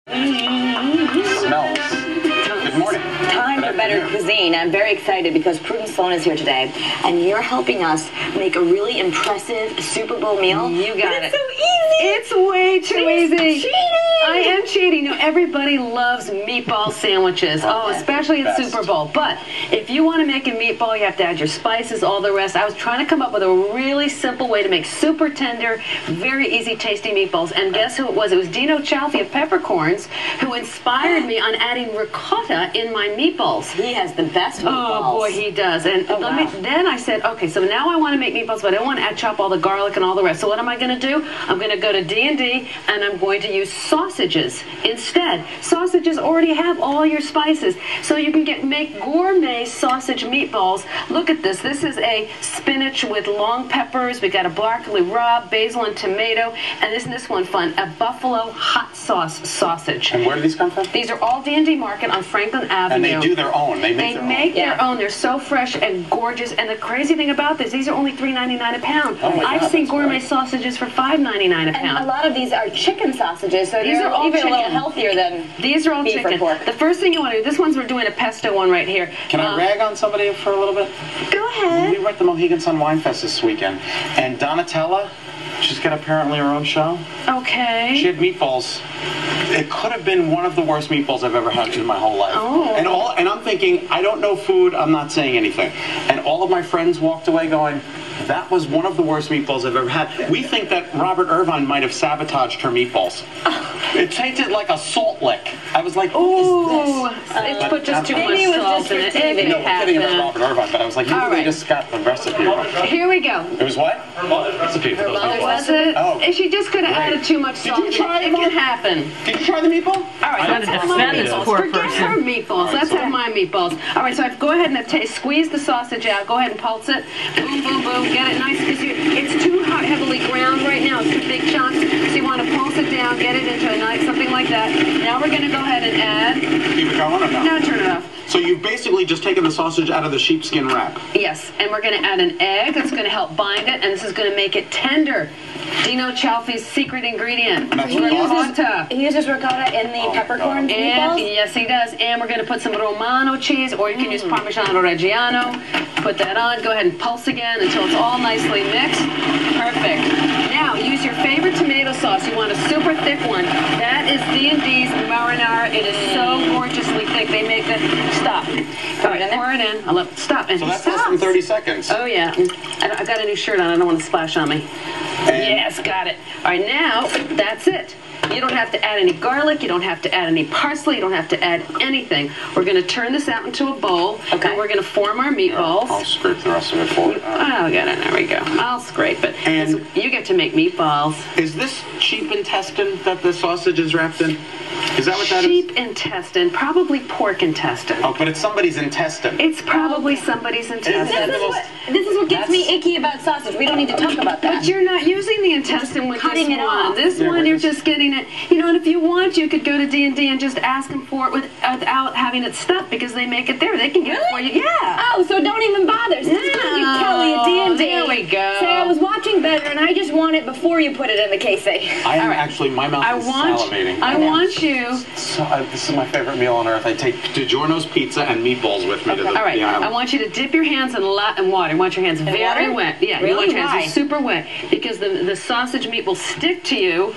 Smells. Good morning. Time for better cuisine. I'm very excited because Prudence Sloane is here today, and you're helping us make a really impressive Super Bowl meal. You got it. It's so easy. It's way too easy. Cheating. I am cheating. No, everybody loves meatball sandwiches. Oh, especially at Best. Super Bowl. But if you want to make a meatball, you have to add your spices, all the rest. I was trying to come up with a really simple way to make super tender, very easy tasting meatballs. And guess who it was? It was Dino Cialfi of Peppercorns who inspired me on adding ricotta in my meatballs. He has the best meatballs. Oh boy, he does. And then I said, okay, so now I want to make meatballs, but I don't want to chop all the garlic and all the rest. So what am I going to do? I'm going to go to D&D and I'm going to use sausages instead. Sausages already have all your spices, so you can make gourmet sausage meatballs. Look at this. This is a spinach with long peppers. We got a broccoli rabe, basil and tomato, and isn't this one fun? A buffalo hot sauce sausage. And where do these come from? These are all D&D Market on Franklin Avenue. And they do their own. They make their own. They're so fresh and gorgeous. And the crazy thing about this, these are only $3.99 a pound. Oh my God, I've seen that's gourmet great. sausages for $5.99 a pound. And a lot of these are chicken sausages, so These they're are all even chicken. a little healthier than These are all beef or chicken. pork. The first thing you want to do, this one's, we're doing a pesto one right here. Can I rag on somebody for a little bit? Go ahead. We were at the Mohegan Sun Wine Fest this weekend, and Donatella, she's got apparently her own show. Okay. She had meatballs. It could have been one of the worst meatballs I've ever had in my whole life. Oh. And I'm thinking, I don't know food, I'm not saying anything. And all of my friends walked away going, that was one of the worst meatballs I've ever had. We think that Robert Irvine might have sabotaged her meatballs. It tasted like a salt lick. I was like, Ooh, what is this? it's put just too much Maybe it was salt just in it. for TV. It No, can we're kidding about happen. Robert Irvine, but I was like, maybe All they right. just got the recipe wrong. Here we go. It was what? Her mother's recipe. For those mother's meatballs. Was it? Oh. And she just could have Great. added too much Did salt. you try it them can all? happen. Did you try the meatball? All right, I'm let's gonna have my defend this meatballs. poor Forget person. her meatballs. Let's have my meatballs. All right, so I go ahead and squeeze the sausage out. Go ahead and pulse it. Boom, boom, boom. Get it nice because it's too heavily ground right now. It's too big chunks. So you want to pulse it down, get it into a nice something like that. Now we're going to go ahead and add. Keep it going or no? Now turn it off. So you've basically just taken the sausage out of the sheepskin wrap. Yes, and we're going to add an egg. That's going to help bind it, and this is going to make it tender. Dino Cialfi's secret ingredient. And that's ricotta. He uses ricotta in the peppercorn And meatballs. yes, he does. And we're going to put some Romano cheese, or you can use Parmigiano Reggiano. Put that on. Go ahead and pulse again until it's all nicely mixed. Perfect. Now use your favorite tomato sauce. You want a super thick one. That is D&D's marinara. It is so gorgeously thick. They make the stop. All right, pour it in. I love stop. And So that's stop. less than 30 seconds. Oh yeah. I got a new shirt on. I don't want to splash on me. And Yes, got it. All right, now that's it. You don't have to add any garlic. You don't have to add any parsley. You don't have to add anything. We're going to turn this out into a bowl, Okay. and we're going to form our meatballs. I'll scrape the rest of it for you. Oh, got it. There we go. I'll scrape it. And- So you get to make meatballs. Is this sheep intestine that the sausage is wrapped in? Is that what that is? Sheep intestine, probably pork intestine. Oh, but it's somebody's intestine. It's probably somebody's intestine. This is what gets me icky about sausage. We don't need to talk about that. But you're not using the intestine with Cutting this it one. off. This Yeah, one, we're you're just- just getting it. You know, and if you want, you could go to D&D and just ask them for it without having it stuffed because they make it there. They can get it for you. Yeah. Oh, so don't even bother. So this is what you, Kelly at D&D. There we go. Say I was watching better and I just want it before you put it in the casing. I am All right. actually, my mouth is salivating. I want you. So, this is my favorite meal on earth. I take DiGiorno's pizza and meatballs with me to the All right, island. I want you to dip your hands in water. You want your hands very water? wet. Yeah, you Really? want your hands Why? super wet because the sausage meat will stick to you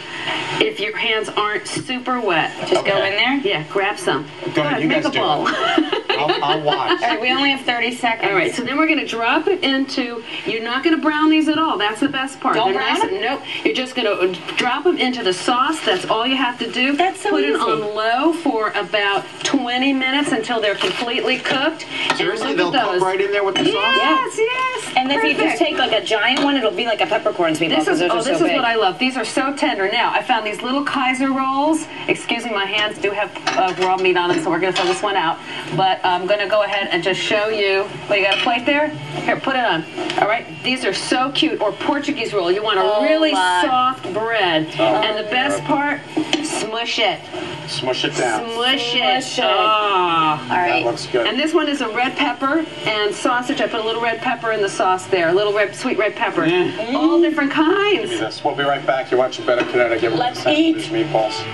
if your hands aren't super wet. Just go in there. Yeah, grab some. Go ahead, you make guys a do ball. I'll watch. All right, we only have 30 seconds. All right, so then we're going to drop it into, you're not going to brown these at all. That's the best part. Don't They're brown nice them? and, nope. You're just going to drop them into the sauce. That's all you have to do. That's so Put it easy. on low for about 20 minutes until they're completely cooked. Seriously, And they'll look at cook those. right in there with the sauce? Yes, yes. And if you just Perfect. take like a giant one, it'll be like a peppercorns meatball. This is, because those are this so is big. what I love. These are so tender. Now, I found these little Kaiser rolls. Excuse me, my hands do have raw meat on them, so we're going to throw this one out. But I'm going to go ahead and just show you. Well, you got a plate there? Here, put it on. All right? These are so cute. Or Portuguese roll. You want a really soft bread. And the best part, smush it. Smush it down. Smush it. Smush it. Oh. All right. That looks good. And this one is a red pepper and sausage. I put a little red pepper in the sauce there. A little sweet red pepper. All different kinds. Give me this. We'll be right back. You're watching Better Connecticut. Let's eat. Meatballs.